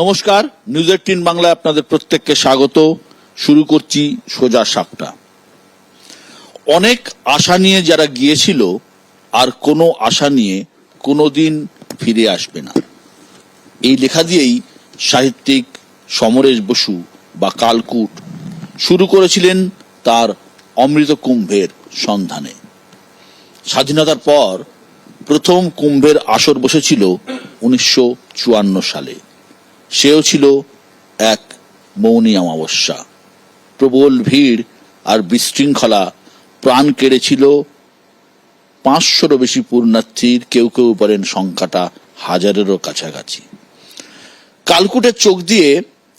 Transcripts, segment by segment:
নমস্কার, নিউজ 18 বাংলায় আপনাদের প্রত্যেককে স্বাগত। শুরু করছি সোজা সাপটা। অনেক আশা নিয়ে যারা গিয়েছিল আর কোনো আশা নিয়ে কোনোদিন ফিরে আসবে না, এই লেখা দিয়েই সাহিত্যিক সমরেশ বসু বা কালকুট শুরু করেছিলেন তার অমৃত কুম্ভের সন্ধানে। স্বাধীনতার পর প্রথম কুম্ভের আসর বসেছিল 1954 সালে। সেও ছিল এক মৌনী অমাবস্যা। প্রবল ভিড় আর বিশৃঙ্খলা প্রাণ কেড়েছিল 500-রও বেশি পুণ্যার্থীর। কেউ কেউ বলেন সংখ্যাটা 1000-এরও কাছাকাছি। কালকুটের চোখ দিয়ে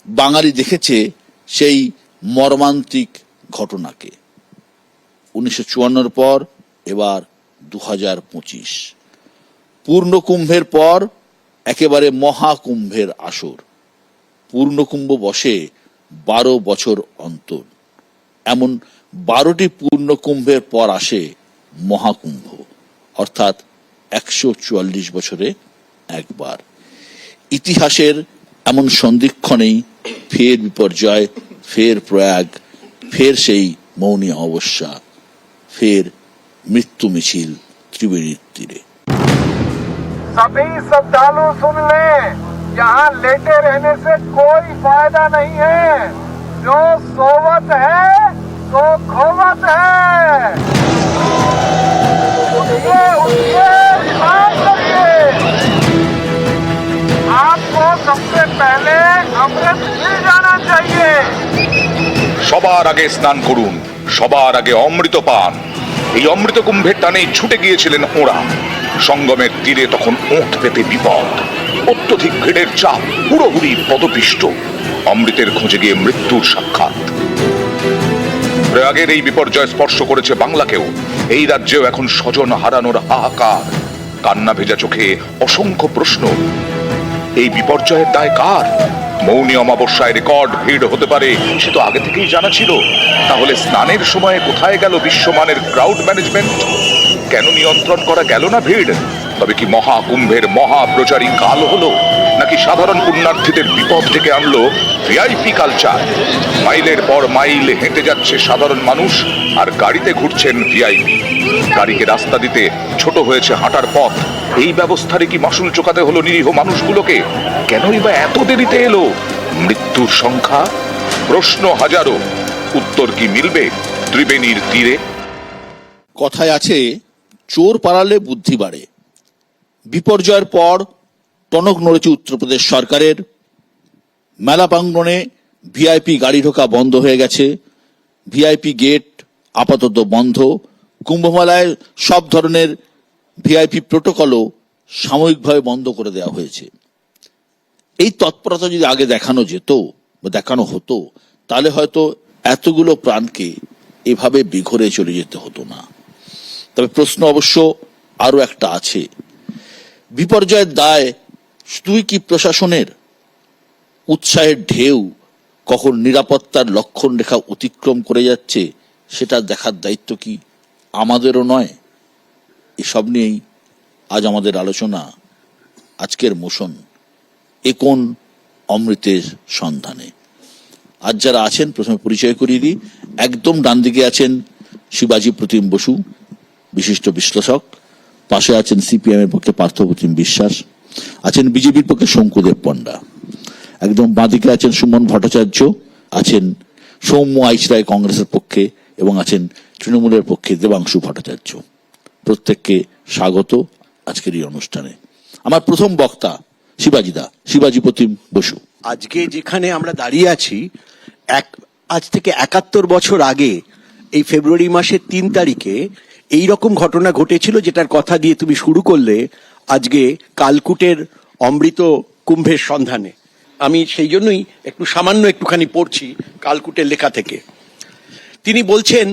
বাঙালি দেখেছে সেই মর্মান্তিক ঘটনাকে। 1954 পর এবার 2025, পূর্ণকুম্ভের পর একেবারে মহাকুম্ভের আসর। পূর্ণকুম্ভ বসে 12 বছর অন্তর। এমন 12টি পূর্ণকুম্ভের পর আসে মহাকুম্ভ, অর্থাৎ 144 বছরে একবার। ইতিহাসের এমন সন্ধিক্ষণেই ফের বিপর্যয়, ফের প্রয়াগ, ফের সেই মৌনী অমাবস্যা, ফের মৃত্যু মিছিল ত্রিবেণীর তীরে। सभी श्रद्धालु सुन लें, यहाँ लेटे रहने से कोई फायदा नहीं है। जो सोवत है तो खोवत है। उठिए उठिए, स्नान करिए। आपको सबसे पहले अमृत मिल जाना चाहिए। সবার আগে স্নান করুন, সবার আগে অমৃত পান। এই অমৃত কুম্ভের টানে ছুটে গিয়েছিলেন ওরা। সঙ্গমের তীরে তখন ওঁঠ পেতে বিপদ, অত্যধিক ভিড়ের চাপ, পুরোপুরি পদপিষ্ট। অমৃতের খোঁজে গিয়ে মৃত্যুর সাক্ষাৎ। প্রয়াগের এই বিপর্যয় স্পর্শ করেছে বাংলাকেও। এই রাজ্যেও এখন স্বজন হারানোর হাহাকার। কান্না ভেজা চোখে অসংখ্য প্রশ্ন। এই বিপর্যয়ের দায় কার? মৌনী অমাবস্যায় রেকর্ড ভিড় হতে পারে, সে তো আগে থেকেই জানা ছিল। তাহলে স্নানের সময় কোথায় গেল বিশ্বমানের ক্রাউড ম্যানেজমেন্ট? কেন নিয়ন্ত্রণ করা গেল না ভিড়? তবে কি মহাকুম্ভের মহাপ্রচারী কাল হলো, নাকি সাধারণ পুণ্যার্থীদের বিপদ থেকে আনলো ভিআইপি কালচার? মাইলের পর মাইল হেঁটে যাচ্ছে সাধারণ মানুষ, আর গাড়িতে ঘুরছেন ভিআইপি। গাড়িকে রাস্তা দিতে ছোট হয়েছে হাঁটার পথ। এই ব্যবস্থারে কি মাসুল চোকাতে হলো নিরীহ মানুষগুলোকে? কেনই বা এত দেরিতে এলো? মৃত্যুর সংখ্যা, প্রশ্ন হাজারো। উত্তর কি মিলবে ত্রিবেণীর তীরে? কথায় আছে, চোর পালালে বুদ্ধি বাড়ে। বিপর্যয়ের পর টনক নড়েছে উত্তরপ্রদেশ সরকারের। মেলা প্রাঙ্গণে ভিআইপি গাড়ি ঢোকা বন্ধ হয়ে গেছে। ভিআইপি গেট আপাতত বন্ধ। কুম্ভমেলায় সব ধরনের ভিআইপি প্রোটোকলও সাময়িকভাবে বন্ধ করে দেওয়া হয়েছে। এই তৎপরতা যদি আগে দেখানো যেত বা দেখানো হতো, তাহলে হয়তো এতগুলো প্রাণকে এভাবে বিঘরে চলে যেতে হতো না। তবে প্রশ্ন অবশ্য আরো একটা আছে। বিপর্যয়ের দায় শুধুই কি প্রশাসনের? উৎসাহের ঢেউ কখন নিরাপত্তার লক্ষণ রেখা অতিক্রম করে যাচ্ছে, সেটা দেখার দায়িত্ব কি আমাদেরও নয়? এসব নিয়েই আজ আমাদের আলোচনা, আজকের মোশন এ কোন অমৃতের সন্ধানে। আজ যারা আছেন প্রথমে পরিচয় করিয়ে দিই। একদম ডান দিকে আছেন শিবাজি প্রতিম বসু, বিশিষ্ট বিশ্লেষক। পাশে আছেন সিপিএম এর পক্ষে পার্থপ্রতিম বিশ্বাস, আছেন বিজেপির পক্ষে শঙ্কুদেব পণ্ডা। একদম বাঁদিকে আছেন সুমন ভট্টাচার্য, আছেন সৌম্য আইচরায় কংগ্রেসের পক্ষে, এবং আছেন তৃণমূলের পক্ষে দেবাংশু ভট্টাচার্য। প্রত্যেককে স্বাগত আজকের এই অনুষ্ঠানে। আমার প্রথম বক্তা শিবাজি প্রতিম বসু। আজকে যেখানে আমরা দাঁড়িয়ে আছি, আজ থেকে 71 বছর আগে এই ফেব্রুয়ারি মাসের 3 তারিখে এই রকম ঘটনা ঘটেছিল, যেটার কথা দিয়ে তুমি শুরু করলে আজকে কালকুটের অমৃত কুম্ভের সন্ধানে। আমি সেই জন্যই একটুখানি পড়ছি কালকুটের লেখা থেকে। তিনি বলছেন,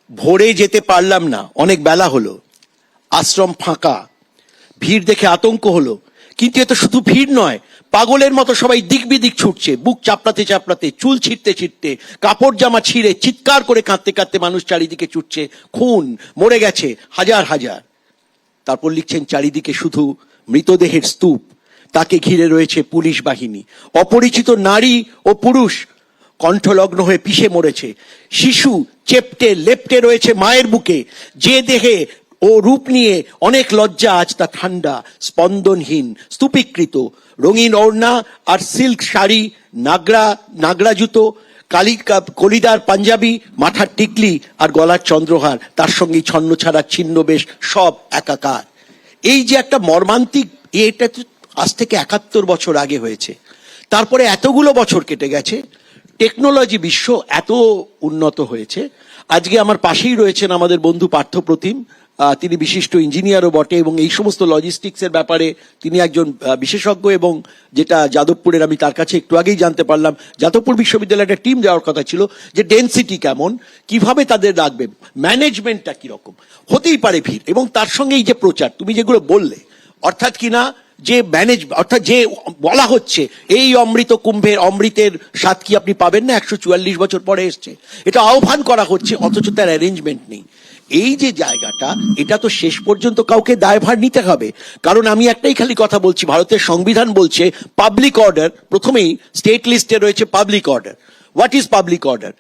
ভোরে যেতে পারলাম না, অনেক বেলা হলো, আশ্রম ফাঁকা, ভিড় দেখে আতঙ্ক হলো। কিন্তু এত শুধু ভিড় নয়, পাগলের মতো সবাই দিক বিদিক ছুটছে, বুক চাপড়াতে চাপড়াতে, চুল ছিঁড়তে ছিঁড়তে, কাপড় জামা ছিঁড়ে চিৎকার করে কাঁদতে কাঁদতে মানুষ চারিদিকে ছুটছে। খুন, মরে গেছে হাজার হাজার। তারপর লিখছেন, চারিদিকে শুধু মৃতদেহের স্তূপ, তাকে ঘিরে রয়েছে পুলিশ বাহিনী। অপরিচিত নারী ও পুরুষ কণ্ঠলগ্ন হয়ে পিষে মরেছে। শিশু চেপ্টে লেপ্টে রয়েছে মায়ের বুকে। যে দেহে ও রূপ নিয়ে অনেক লজ্জা, আজ তা ঠান্ডা, স্পন্দনহীন, স্তূপীকৃত। রঙিন ওড়না আর সিল্ক শাড়ি, নাগরা জুতো, কলিদার পাঞ্জাবি, মাথার টিকলি আর গলার চন্দ্রহার, তার সঙ্গে ছন্ন ছাড়া ছিন্নবেশ, সব একাকার। এই যে একটা মর্মান্তিক, এটা তো আজ থেকে 71 বছর আগে হয়েছে। তারপরে এতগুলো বছর কেটে গেছে, টেকনোলজি বিশ্ব এত উন্নত হয়েছে। আজকে আমার পাশেই রয়েছেন আমাদের বন্ধু পার্থপ্রতিম, তিনি বিশিষ্ট ইঞ্জিনিয়ারও বটে এবং এই সমস্ত লজিস্টিক্সের ব্যাপারে তিনি একজন বিশেষজ্ঞ। এবং যেটা যাদবপুরের, আমি তার কাছে একটু আগেই জানতে পারলাম, যাদবপুর বিশ্ববিদ্যালয়ের একটা টিম যাওয়ার কথা ছিল, যে ডেনসিটি কেমন, কিভাবে তাদের রাখবে, ম্যানেজমেন্টটা কিরকম, হতেই পারে ভিড়। এবং তার সঙ্গে এই যে প্রচার তুমি যেগুলো বললে, অর্থাৎ কিনা যে অর্থাৎ যে বলা হচ্ছে এই অমৃত কুম্ভের অমৃতের স্বাদ কি আপনি পাবেন না, 144 বছর পরে এসছে, এটা আহ্বান করা হচ্ছে, অথচ তার অ্যারেঞ্জমেন্ট নেই। এই যে জায়গাটা, এটা তো শেষ পর্যন্ত কাউকে দায়ভার নিতে হবে। কারণ আমি একটাই খালি কথা বলছি, ভারতের সংবিধান বলছে পাবলিক অর্ডার, প্রথমেই স্টেট লিস্টে রয়েছে public order. What is public order?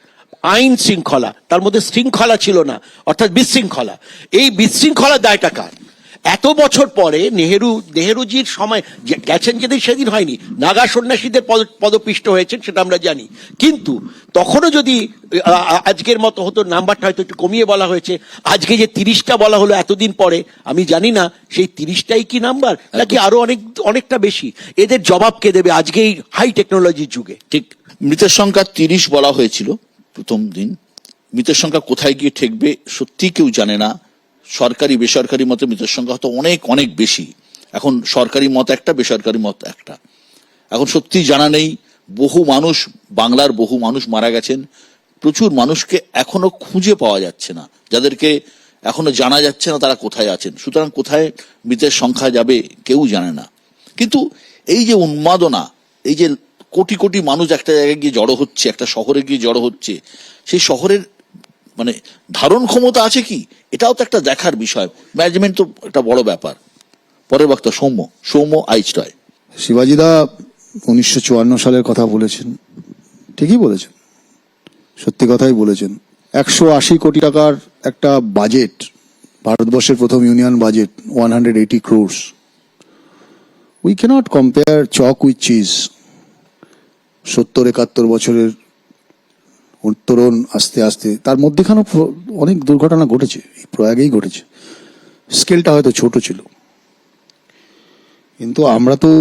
আইন শৃঙ্খলা, তার মধ্যে শৃঙ্খলা ছিল না, অর্থাৎ বিশৃঙ্খলা। এই বিশৃঙ্খলা দায়টা কার? এত বছর পরে নেহেরুজির সময় গেছেন যেদিন, সেদিন হয়নি, নাগা সন্ন্যাসীদের পদপিষ্ট হয়েছেন, সেটা আমরা জানি। কিন্তু তখনও যদি আজকের মতো হতো, নাম্বারটা হয়তো একটু কমিয়ে বলা হয়েছে। আজকে যে 30টা বলা হলো এতদিন পরে, আমি জানি না সেই 30টাই কি নাম্বার, নাকি আরো অনেকটা বেশি। এদের জবাব কে দেবে আজকে এই হাই টেকনোলজির যুগে? ঠিক, মৃতের সংখ্যা 30 বলা হয়েছিল প্রথম দিন। মৃতের সংখ্যা কোথায় গিয়ে ঠেকবে সত্যি কেউ জানে না। সরকারি বেসরকারি মতে মৃতের সংখ্যা হয়তো অনেক অনেক বেশি। এখন সরকারি মত একটা, বেসরকারি মত একটা। এখন সত্যি জানা নেই। বহু মানুষ, বাংলার বহু মানুষ মারা গেছেন। প্রচুর মানুষকে এখনো খুঁজে পাওয়া যাচ্ছে না, যাদেরকে এখনো জানা যাচ্ছে না তারা কোথায় আছেন। সুতরাং কোথায় মৃতের সংখ্যা যাবে কেউ জানে না। কিন্তু এই যে উন্মাদনা, এই যে কোটি কোটি মানুষ একটা জায়গায় গিয়ে জড়ো হচ্ছে, একটা শহরে গিয়ে জড়ো হচ্ছে, সেই শহরের মানে ধারণ ক্ষমতা আছে কি, এটাও তো একটা দেখার বিষয়। ম্যানেজমেন্ট তো একটা বড় ব্যাপার। পরের বক্তা সৌম্য আইচটয়। শিবাজিদা 1954 সালের কথা বলেছেন, ঠিকই বলেছেন, সত্যি কথাই বলেছেন। 180 কোটি টাকার একটা বাজেট, ভারতবর্ষের প্রথম union budget, 180 crores। We cannot compare chalk with cheese. 70-71 বছরের উত্তরণ আস্তে আস্তে, তার মধ্যেখানেও অনেক দুর্ঘটনা ঘটেছে, প্রয়াগেই ঘটেছে। স্কেলটা হয়তো ছোট ছিল, কিন্তু আমরা তো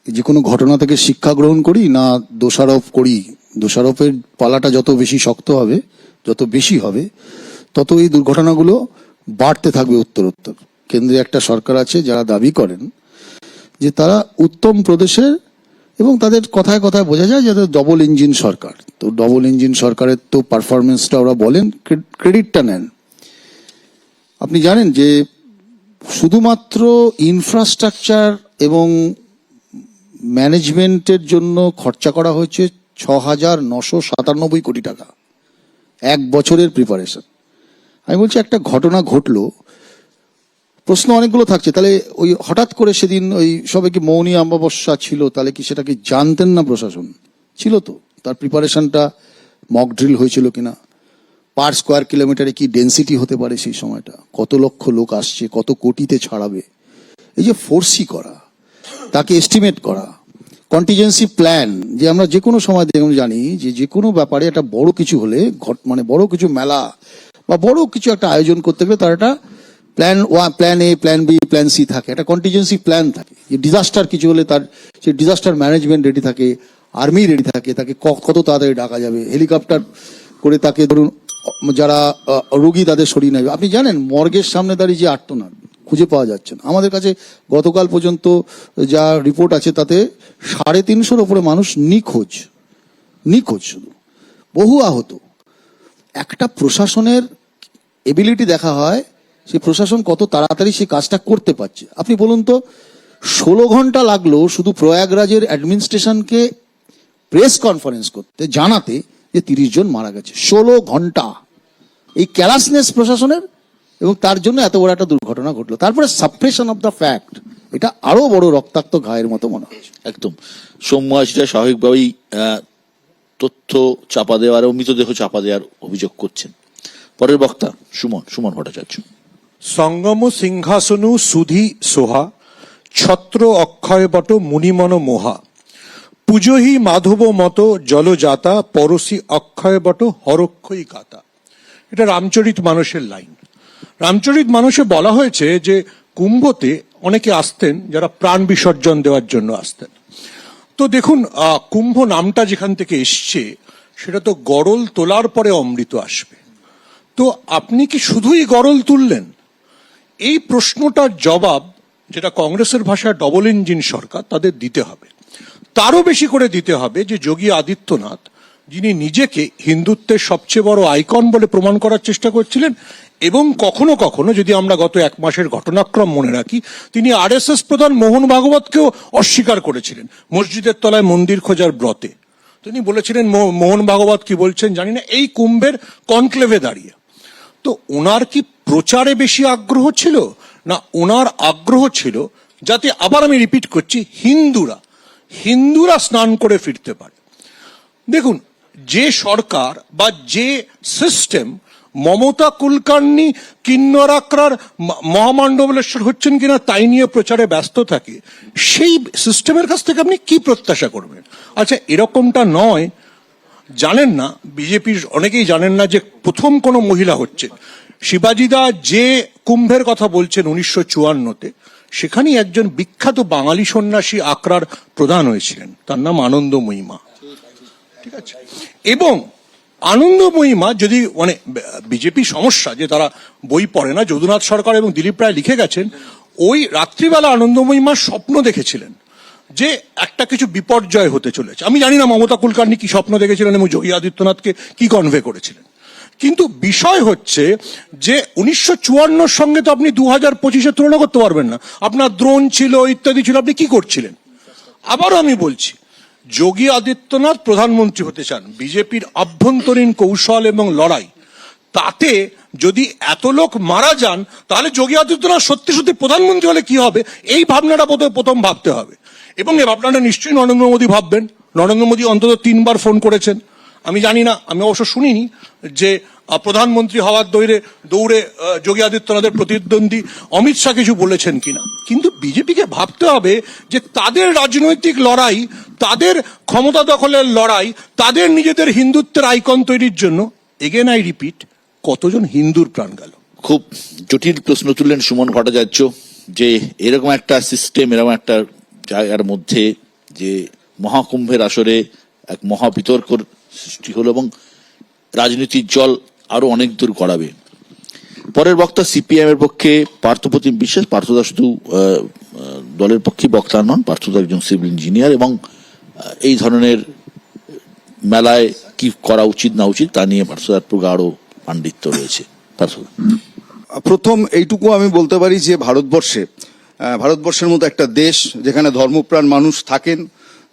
যে কোনো ঘটনা থেকে শিক্ষা গ্রহণ করি না দোষারোপ করি। দোষারোপের পালাটা যত বেশি শক্ত হবে, যত বেশি হবে, তত এই দুর্ঘটনাগুলো বাড়তে থাকবে উত্তরোত্তর। কেন্দ্রে একটা সরকার আছে যারা দাবি করেন যে তারা উত্তম প্রদেশের, এবং তাদের কথায় কথায় বোঝা যায় যে ডবল ইঞ্জিন সরকার। তো ডবল ইঞ্জিন সরকারের তো পারফরমেন্সটা ওরা বলেন, ক্রেডিটটা নেন। আপনি জানেন যে শুধুমাত্র ইনফ্রাস্ট্রাকচার এবং ম্যানেজমেন্টের জন্য খরচা করা হয়েছে 6,997 কোটি টাকা, এক বছরের প্রিপারেশন। আমি বলছি একটা ঘটনা ঘটলো, প্রশ্ন অনেকগুলো থাকছে। তাহলে ওই হঠাৎ করে সেদিন ওই সবাইকে মৌনী অমাবস্যা ছিল, তাহলে কি সেটা কি জানতেন না প্রশাসন? ছিল তো, তার প্রিপারেশনটা মক ড্রিল হয়েছিল কিনা, পার স্কোয়ার কিলোমিটারে কি ডেন্সিটি হতে পারে সেই সময়টা, কত লক্ষ লোক আসছে, কত কোটিতে ছাড়াবে, এই যে ফোর্সি করা, তাকে এস্টিমেট করা, কন্টিজেন্সি প্ল্যান। যে আমরা যে কোনো সময় জানি যে কোনো ব্যাপারে একটা বড় কিছু হলে, মানে বড় কিছু মেলা বা বড় কিছু একটা আয়োজন করতে গেলে তার একটা plan A, plan B, plan C থাকে, একটা কন্টিজেন্সি প্ল্যান থাকে। ডিজাস্টার কিছু হলে তার সেই ডিজাস্টার ম্যানেজমেন্ট রেডি থাকে, আর্মি রেডি থাকে, তাকে কত তাড়াতাড়ি ডাকা যাবে, হেলিকপ্টার করে তাকে ধরুন যারা রোগী তাদের সরিয়ে নেবে। আপনি জানেন মর্গের সামনে দাঁড়িয়ে যে আর্তনাদ, খুঁজে পাওয়া যাচ্ছে না। আমাদের কাছে গতকাল পর্যন্ত যা রিপোর্ট আছে তাতে 350-এর উপরে মানুষ নিখোঁজ, শুধু বহু আহত। একটা প্রশাসনের এবিলিটি দেখা হয়, সেই প্রশাসন কত তাড়াতাড়ি সেই কাজটা করতে পারছে। আপনি বলুন তো, 16 ঘন্টা লাগলো শুধু প্রয়াগরাজের অ্যাডমিনিস্ট্রেশনকে প্রেস কনফারেন্স করতে, জানাতে যে 30 জন মারা গেছে। 16 ঘন্টা, এই ক্যালাসনেস প্রশাসনের, এবং তার জন্য এত বড় একটা দুর্ঘটনা ঘটলো। তারপরে সাপ্রেশন অফ দ্য ফ্যাক্ট, এটা আরো বড় রক্তাক্ত ঘায়ের মতো মনে হচ্ছে। একদম সৌম্য আশিটা স্বাভাবিকভাবেই তথ্য চাপা দেওয়ার ও মৃতদেহ চাপা দেওয়ার অভিযোগ করছেন। পরের বক্তা সুমন ভট্টাচার্য। সঙ্গম সিংহাসনু সুধি সোহা ছত্র অক্ষয় বট মুনিমন মোহা পুজোহি মাধব মত জলজাতা পরশি অক্ষয় বট হরক্ষই গাতা। এটা রামচরিত মানসের লাইন। রামচরিত মানসে বলা হয়েছে যে কুম্ভতে অনেকে আসতেন যারা প্রাণ বিসর্জন দেওয়ার জন্য আসতেন। তো দেখুন, কুম্ভ নামটা যেখান থেকে এসছে সেটা তো গরল তোলার পরে অমৃত আসবে। তো আপনি কি শুধুই গরল তুললেন? এই প্রশ্নটার জবাব, যেটা কংগ্রেসের ভাষায় ডবল ইঞ্জিন সরকার, তাদের দিতে হবে। তারও বেশি করে দিতে হবে যে যোগী আদিত্যনাথ, যিনি নিজেকে হিন্দুত্বের সবচেয়ে বড় আইকন বলে প্রমাণ করার চেষ্টা করছিলেন, এবং কখনো কখনো যদি আমরা গত 1 মাসের ঘটনাক্রম মনে রাখি, তিনি আরএসএস প্রধান মোহন ভাগবতকেও অস্বীকার করেছিলেন মসজিদের তলায় মন্দির খোঁজার ব্রতে। তিনি বলেছিলেন, মোহন ভাগবত কি বলছেন জানি না, এই কুম্ভের কনক্লেভে দাঁড়িয়ে। তো ওনার কি প্রচারে বেশি আগ্রহ ছিল, না ওনার আগ্রহ ছিল যাতে, আবার আমি রিপিট করছি, হিন্দুরা স্নান করে ফিরতে পারে? দেখুন, যে সরকার বা যে সিস্টেম মমতা কুলকার্নি কিন্নরাকরার মহামণ্ডলেশ্বর হচ্ছেন কিনা তাই নিয়ে প্রচারে ব্যস্ত থাকে, সেই সিস্টেমের কাছ থেকে আপনি কি প্রত্যাশা করবেন? আচ্ছা, এরকমটা নয়, জানেন না, বিজেপির অনেকেই জানেন না যে প্রথম কোন মহিলা হচ্ছেন শিবাজিদা যে কুম্ভের কথা বলছেন 1954-তে, সেখানেই একজন বিখ্যাত বাঙালি সন্ন্যাসী আখড়ার প্রধান হয়েছিলেন, তার নাম আনন্দময়ী মা। ঠিক আছে, এবং আনন্দময়ী মা, যদি মানে বিজেপি সমস্যা যে তারা বই পড়ে না, যদুনাথ সরকার এবং দিলীপ রায় লিখে গেছেন, ওই রাত্রিবেলা আনন্দময়ী মা স্বপ্ন দেখেছিলেন যে একটা কিছু বিপর্যয় হতে চলেছে। আমি জানি না মমতা কুলকার্নি কি স্বপ্ন দেখেছিলেন এবং যোগী আদিত্যনাথকে কি কনভে করেছিলেন, কিন্তু বিষয় হচ্ছে যে 1954 সঙ্গে তো আপনি 2025-এ তুলনা করতে পারবেন না। আপনার দ্রোণ ছিল, ইত্যাদি ছিল, আপনি কি করছিলেন? আবারও আমি বলছি, যোগী আদিত্যনাথ প্রধানমন্ত্রী হতে চান, বিজেপির আভ্যন্তরীণ কৌশল এবং লড়াই, তাতে যদি এত লোক মারা যান, তাহলে যোগী আদিত্যনাথ সত্যি সত্যি প্রধানমন্ত্রী হলে কি হবে, এই ভাবনাটা বোধহয় প্রথম ভাবতে হবে। এবং এই ভাবনাটা নিশ্চয়ই নরেন্দ্র মোদী ভাববেন। নরেন্দ্র মোদী অন্তত 3 বার ফোন করেছেন। আমি জানি না, আমি অবশ্য শুনিনি যে প্রধানমন্ত্রী হওয়ার দৌড়ে যোগী আদিত্যনাথের প্রতিদ্বন্দ্বী অমিত শাহ কিছু বলেছেন কিনা। কিন্তু বিজেপিকে ভাবতে হবে যে তাদের রাজনৈতিক লড়াই, তাদের ক্ষমতা দখলের লড়াই, তাদের নিজেদের হিন্দুত্বের আইকন তৈরির জন্য, এগেন আই রিপিট, কতজন হিন্দুর প্রাণ গেল। খুব জটিল প্রশ্ন তুললেন সুমন ভট্টাচার্য, যে এরকম একটা সিস্টেম, এরকম একটা জায়গার মধ্যে যে মহাকুম্ভের আসরে এক মহাবিতর্কর সৃষ্টি হলো এবং রাজনীতির জল আরো অনেক দূর গড়াবে। পরের বক্তা সিপিএম এর পক্ষে পার্থপ্রতিম বিশ্বাস। পার্থদা শুধু দলের পক্ষে বক্তা নন, পার্থদা একজন সিভিল ইঞ্জিনিয়ার এবং এই ধরনের মেলায় কি করা উচিত না উচিত তা নিয়ে পার্থদার প্রগাঢ় পাণ্ডিত্য রয়েছে। পার্থদা, প্রথম এইটুকু আমি বলতে পারি যে ভারতবর্ষের মতো একটা দেশ যেখানে ধর্মপ্রাণ মানুষ থাকেন,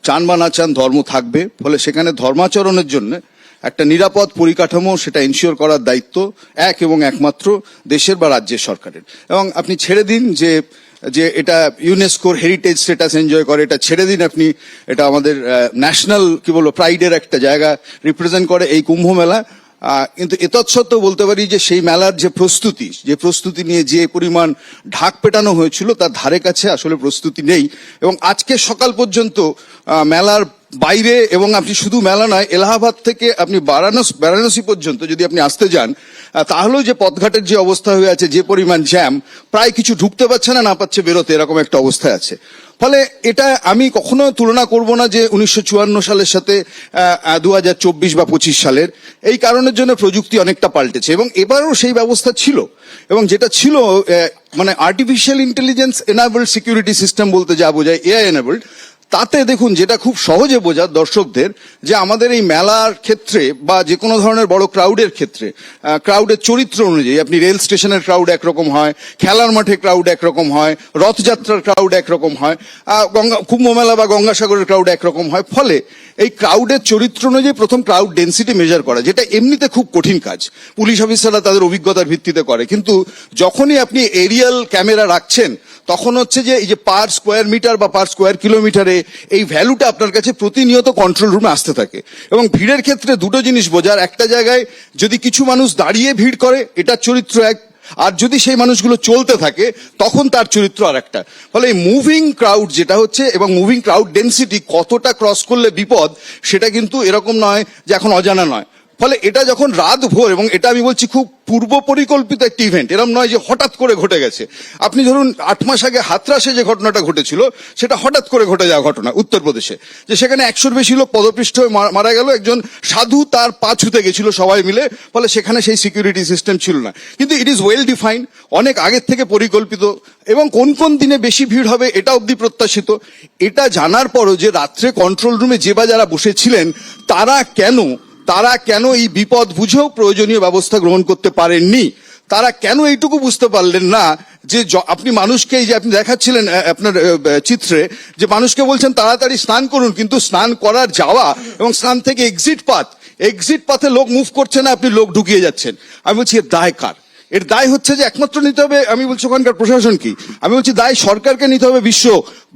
চান বা না চান ধর্ম থাকবে, ফলে সেখানে ধর্মাচরণের জন্য একটা নিরাপদ পরিকাঠামো সেটা ইনশিওর করার দায়িত্ব এক এবং একমাত্র দেশের বা রাজ্যের সরকারের। এবং আপনি ছেড়ে দিন যে এটা ইউনেস্কোর হেরিটেজ স্ট্যাটাস এনজয় করে, এটা ছেড়ে দিন আপনি, এটা আমাদের ন্যাশনাল কি বলবো প্রাইডের একটা জায়গা রিপ্রেজেন্ট করে এই কুম্ভ মেলা। কিন্তু এতৎসত্ত্বেও বলতে পারি যে সেই মেলার যে প্রস্তুতি নিয়ে যে পরিমাণ ঢাক পেটানো হয়েছিল তার ধারে কাছে আসলে প্রস্তুতি নেই। এবং আজকে সকাল পর্যন্ত মেলার বাইরে, এবং আপনি শুধু মেলা নয়, এলাহাবাদ থেকে আপনি বারাণসী পর্যন্ত যদি আপনি আসতে যান, তাহলেও যে পথঘাটের যে অবস্থা হয়ে আছে, যে পরিমাণ জ্যাম, প্রায় কিছু ঢুকতে পারছে না পাচ্ছে বেরোতে, এরকম একটা অবস্থায় আছে। ফলে এটা আমি কখনো তুলনা করব না যে 1954 সালের সাথে 2024 বা 25 সালের। এই কারণের জন্য প্রযুক্তি অনেকটা পাল্টেছে এবং এবারও সেই ব্যবস্থা ছিল, এবং যেটা ছিল মানে artificial intelligence enabled security system বলতে যা বোঝায়, এআই এনাবেলড। তাতে দেখুন, যেটা খুব সহজে বোঝার দর্শকদের, যে আমাদের এই মেলার ক্ষেত্রে বা যে কোনো ধরনের বড় ক্রাউডের ক্ষেত্রে ক্রাউডের চরিত্র অনুযায়ী আপনি রেল স্টেশনের ক্রাউড একরকম হয়, খেলার মাঠে ক্রাউড একরকম হয়, রথযাত্রার ক্রাউড একরকম হয়, কুম্ভ মেলা বা গঙ্গাসাগরের ক্রাউড একরকম হয়। ফলে এই ক্রাউডের চরিত্র অনুযায়ী প্রথম ক্রাউড ডেন্সিটি মেজার করা, যেটা এমনিতে খুব কঠিন কাজ, পুলিশ অফিসাররা তাদের অভিজ্ঞতার ভিত্তিতে করে, কিন্তু যখনই আপনি এরিয়াল ক্যামেরা রাখছেন তখন হচ্ছে যে এই যে পার স্কোয়ার মিটার বা পার স্কোয়ার কিলোমিটারে এই ভ্যালুটা আপনার কাছে প্রতিনিয়ত কন্ট্রোল রুমে আসতে থাকে। এবং ভিড়ের ক্ষেত্রে দুটো জিনিস বোঝার, একটা জায়গায় যদি কিছু মানুষ দাঁড়িয়ে ভিড় করে এটার চরিত্র এক, আর যদি সেই মানুষগুলো চলতে থাকে তখন তার চরিত্র আর একটা। ফলে এই মুভিং ক্রাউড যেটা হচ্ছে এবং মুভিং ক্রাউড ডেন্সিটি কতটা ক্রস করলে বিপদ সেটা কিন্তু এরকম নয় যে এখন অজানা নয়। ফলে এটা যখন রাত ভোর, এবং এটা আমি বলছি খুব পূর্ব পরিকল্পিত একটি ইভেন্ট, এরকম নয় যে হঠাৎ করে ঘটে গেছে। আপনি ধরুন 8 মাস আগে হাতরাসে যে ঘটনাটা ঘটেছিল সেটা হঠাৎ করে ঘটে যাওয়া ঘটনা উত্তরপ্রদেশে, যে সেখানে 100-র বেশি লোক পদপৃষ্ঠ হয়ে মারা গেল, একজন সাধু তার পা ছুতে গেছিল সবাই মিলে, ফলে সেখানে সেই সিকিউরিটি সিস্টেম ছিল না। কিন্তু ইট ইজ ওয়েল ডিফাইন্ড, অনেক আগের থেকে পরিকল্পিত, এবং কোন কোন দিনে বেশি ভিড় হবে এটা অবধি প্রত্যাশিত। এটা জানার পরও যে রাত্রে কন্ট্রোল রুমে যে বা যারা বসেছিলেন তারা কেন এই বিপদ বুঝেও প্রয়োজনীয় ব্যবস্থা গ্রহণ করতে পারেননি? তারা কেন এইটুকু বুঝতে পারলেন না যে আপনি মানুষকে, এই যে আপনি দেখাচ্ছিলেন আপনার চিত্রে, যে মানুষকে বলছেন তাড়াতাড়ি স্নান করুন, কিন্তু স্নান করার যাওয়া এবং স্নান থেকে এক্সিট পাথে লোক মুভ করছে না, আপনি লোক ঢুকিয়ে যাচ্ছেন। আমি বলছি এর দায় কার? এর দায় হচ্ছে যে একমাত্র নিতে হবে, আমি বলছি ওখানকার প্রশাসন কি, আমি বলছি দায় সরকারকে নিতে হবে।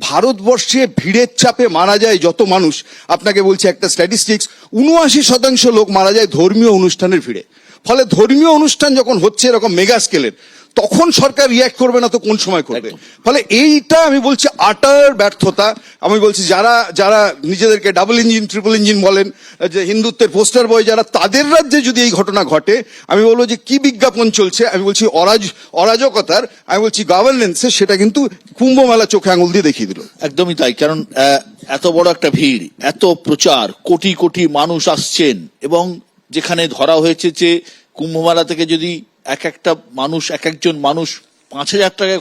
ভারতবর্ষে ভিড়ের চাপে মারা যায় যত মানুষ, আপনাকে বলছি একটা স্ট্যাটিস্টিক্স, 79% লোক মারা যায় ধর্মীয় অনুষ্ঠানের ভিড়ে। ফলে ধর্মীয় অনুষ্ঠান যখন হচ্ছে এরকম মেগা স্কেলের, তখন সরকার রিয়াক্ট করবে না তো কোন সময় করবে? ফলে এইটা আমি বলছি আটার ব্যর্থতা। আমি বলছি যারা নিজেদেরকে ডাবল ইঞ্জিন ট্রিপল ইঞ্জিন বলেন, যে হিন্দুত্বের পোস্টার বয় যারা, তাদের রাজ্যে যদি এই ঘটনা ঘটে, আমি বলবো যে কি বিজ্ঞাপন চলছে, আমি বলছি অরাজকতার, আমি বলছি গভর্নেন্সে, সেটা কিন্তু কুম্ভ মেলা চোখে আঙুল দিয়ে দেখিয়ে দিল। একদমই তাই। কারণ এত বড় একটা ভিড়, এত প্রচার, কোটি কোটি মানুষ আসছেন, এবং যেখানে ধরা হয়েছে যে কুম্ভমেলা থেকে যদি একজন মানুষ 5,000 টাকা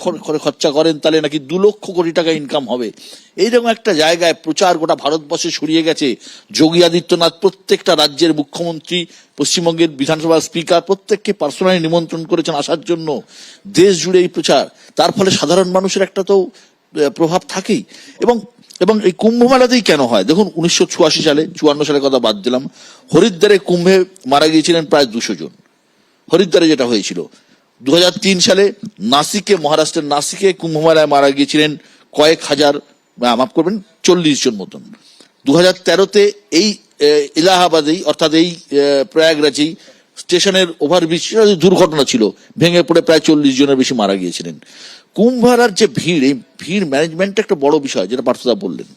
খরচা করেন, তাহলে নাকি 2 লক্ষ কোটি টাকা ইনকাম হবে। এইরকম একটা জায়গায় প্রচার গোটা ভারতবর্ষে ছড়িয়ে গেছে। যোগী আদিত্যনাথ প্রত্যেকটা রাজ্যের মুখ্যমন্ত্রী, পশ্চিমবঙ্গের বিধানসভার স্পিকার, প্রত্যেককে পার্সোনালি নিমন্ত্রণ করেছেন আসার জন্য। দেশ জুড়ে এই প্রচার, তার ফলে সাধারণ মানুষের একটা তো প্রভাব থাকেই। এবং এই কুম্ভ মেলাতেই কেন হয়? দেখুন, 1984 সালে, 54 সালের কথা বাদ দিলাম, হরিদ্বারে কুম্ভে মারা গিয়েছিলেন প্রায় 200 জন। হরিদ্বারে যেটা হয়েছিল 2003 সালে নাসিকে, মহারাষ্ট্রের নাসিকে কুম্ভ মেলায় মারা গিয়েছিলেন কয়েক হাজার, মাফ করবেন, 40 জন মতন। 2013-তে এই এলাহাবাদেই, অর্থাৎ এই প্রয়াগরাজেই স্টেশনের ওভারব্রিজ দুর্ঘটনা ছিল, ভেঙে পড়ে প্রায় 40 জনের বেশি মারা গিয়েছিলেন। কুম্ভ মেলার যে ভিড়, এই ভিড় ম্যানেজমেন্ট একটা বড় বিষয়, যেটা পার্থদা বললেন।